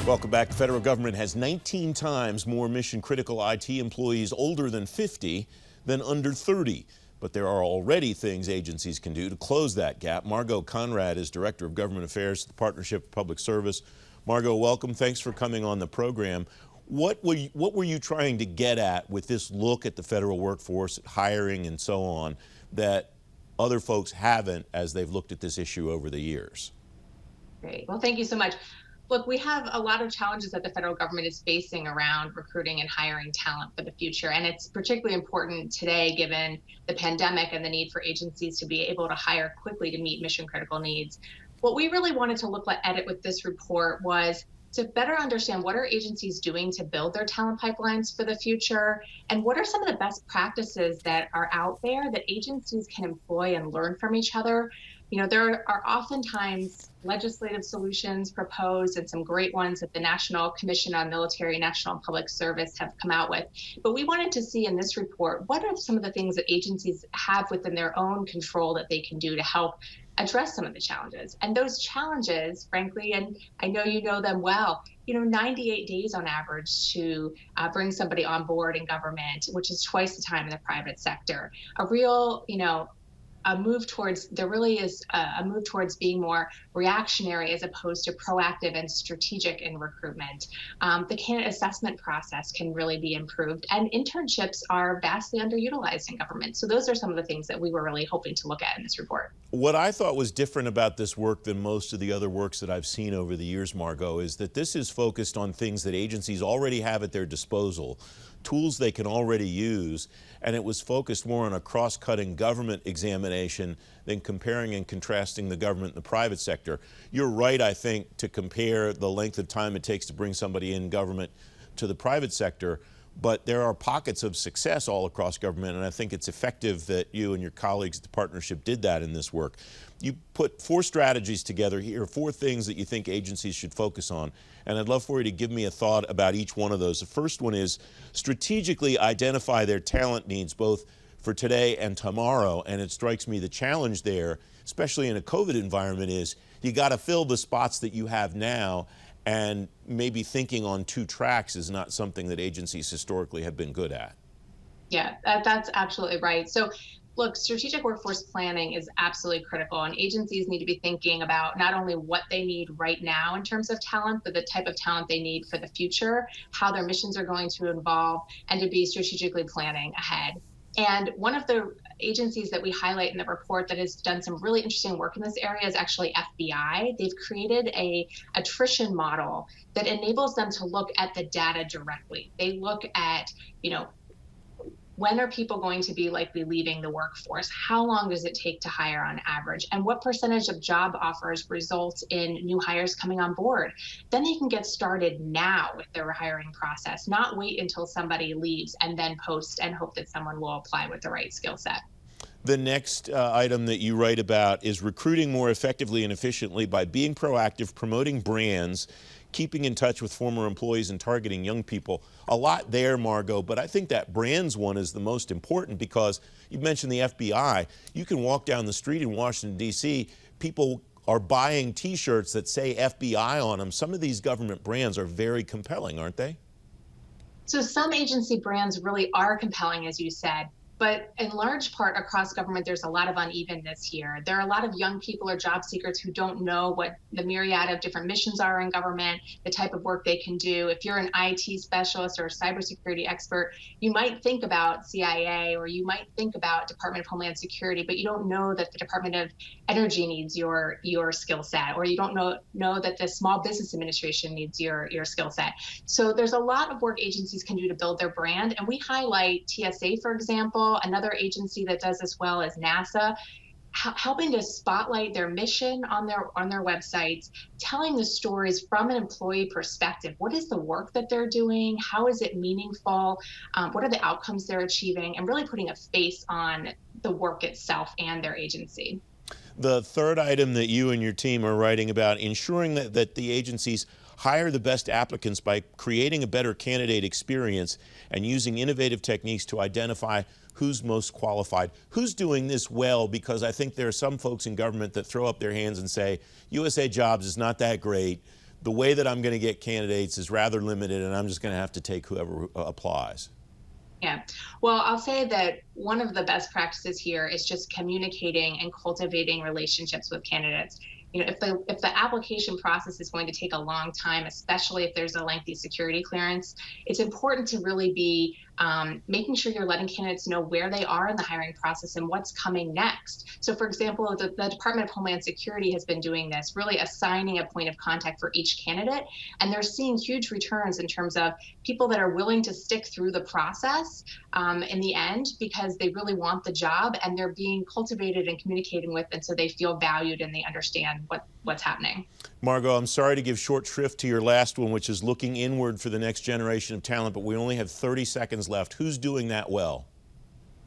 Welcome back. The federal government has 19 times more mission-critical IT employees older than 50 than under 30. But there are already things agencies can do to close that gap. Margot Conrad is Director of Government Affairs at the Partnership for Public Service. Margot, welcome. Thanks for coming on the program. What were you trying to get at with this look at the federal workforce, hiring and so on, that other folks haven't as they've looked at this issue over the years? Great. Well, thank you so much. Look, we have a lot of challenges that the federal government is facing around recruiting and hiring talent for the future. And it's particularly important today, given the pandemic and the need for agencies to be able to hire quickly to meet mission critical needs. What we really wanted to look at it with this report was to better understand what are agencies doing to build their talent pipelines for the future, and what are some of the best practices that are out there that agencies can employ and learn from each other. You know, there are oftentimes legislative solutions proposed and some great ones that the National Commission on Military, National and Public Service have come out with. But we wanted to see in this report, what are some of the things that agencies have within their own control that they can do to help address some of the challenges. And those challenges, frankly, and I know you know them well, 98 days on average to bring somebody on board in government, which is twice the time in the private sector. A real, a move towards, there really is a move towards being more reactionary as opposed to proactive and strategic in recruitment. The candidate assessment process can really be improved, and internships are vastly underutilized in government. So those are some of the things that we were really hoping to look at in this report. What I thought was different about this work than most of the other works that I've seen over the years, Margot, is that this is focused on things that agencies already have at their disposal, tools they can already use, and it was focused more on a cross-cutting government examination than comparing and contrasting the government and the private sector. You're right, I think, to compare the length of time it takes to bring somebody in government to the private sector, but there are pockets of success all across government, and I think it's effective that you and your colleagues at the partnership did that in this work. You put 4 strategies together here, 4 things that you think agencies should focus on, and I'd love for you to give me a thought about each one of those. The first one is strategically identify their talent needs, both for today and tomorrow, and it strikes me the challenge there, especially in a COVID environment, is you got to fill the spots that you have now, and maybe thinking on 2 tracks is not something that agencies historically have been good at. Yeah, that's absolutely right. So look, strategic workforce planning is absolutely critical, and agencies need to be thinking about not only what they need right now in terms of talent, but the type of talent they need for the future, how their missions are going to evolve, and to be strategically planning ahead. And one of the agencies that we highlight in the report that has done some really interesting work in this area is actually FBI. They've created a attrition model that enables them to look at the data directly. They look at, when are people going to be likely leaving the workforce? How long does it take to hire on average? And what percentage of job offers result in new hires coming on board? Then they can get started now with their hiring process, not wait until somebody leaves and then post and hope that someone will apply with the right skill set. The next item that you write about is recruiting more effectively and efficiently by being proactive, promoting brands, keeping in touch with former employees, and targeting young people. A lot there, Margot, but I think that brands one is the most important, because you mentioned the FBI. You can walk down the street in Washington, D.C., people are buying T-shirts that say FBI on them. Some of these government brands are very compelling, aren't they? So some agency brands really are compelling, as you said. But in large part across government, there's a lot of unevenness here. There are a lot of young people or job seekers who don't know what the myriad of different missions are in government, the type of work they can do. If you're an IT specialist or a cybersecurity expert, you might think about CIA, or you might think about Department of Homeland Security, but you don't know that the Department of Energy needs your skill set, or you don't know that the Small Business Administration needs your skill set. So there's a lot of work agencies can do to build their brand, and we highlight TSA, for example. Another agency that does this well is NASA, helping to spotlight their mission on their websites, telling the stories from an employee perspective. What is the work that they're doing? How is it meaningful? What are the outcomes they're achieving? And really putting a face on the work itself and their agency. The third item that you and your team are writing about, ensuring that the agencies hire the best applicants by creating a better candidate experience and using innovative techniques to identify who's most qualified. Who's doing this well? Because I think there are some folks in government that throw up their hands and say, USA Jobs is not that great. the way that I'm going to get candidates is rather limited, and I'm just going to have to take whoever applies. Yeah, well, I'll say that one of the best practices here is just communicating and cultivating relationships with candidates. You know, if the application process is going to take a long time, especially if there's a lengthy security clearance, it's important to really be making sure you're letting candidates know where they are in the hiring process and what's coming next. So, for example, the Department of Homeland Security has been doing this, really assigning a point of contact for each candidate, and they're seeing huge returns in terms of people that are willing to stick through the process in the end because they really want the job and they're being cultivated and communicating with, and so they feel valued and they understand what's happening. Margot, I'm sorry to give short shrift to your last one, which is looking inward for the next generation of talent, but we only have 30 seconds left. Who's doing that well?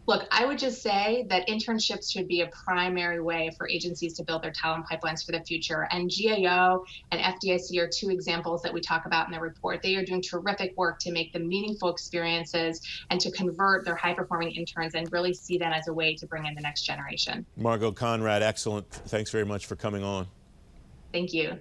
Look, I would just say that internships should be a primary way for agencies to build their talent pipelines for the future. And GAO and FDIC are two examples that we talk about in the report. They are doing terrific work to make them meaningful experiences and to convert their high-performing interns and really see that as a way to bring in the next generation. Margot Conrad, excellent. Thanks very much for coming on. Thank you.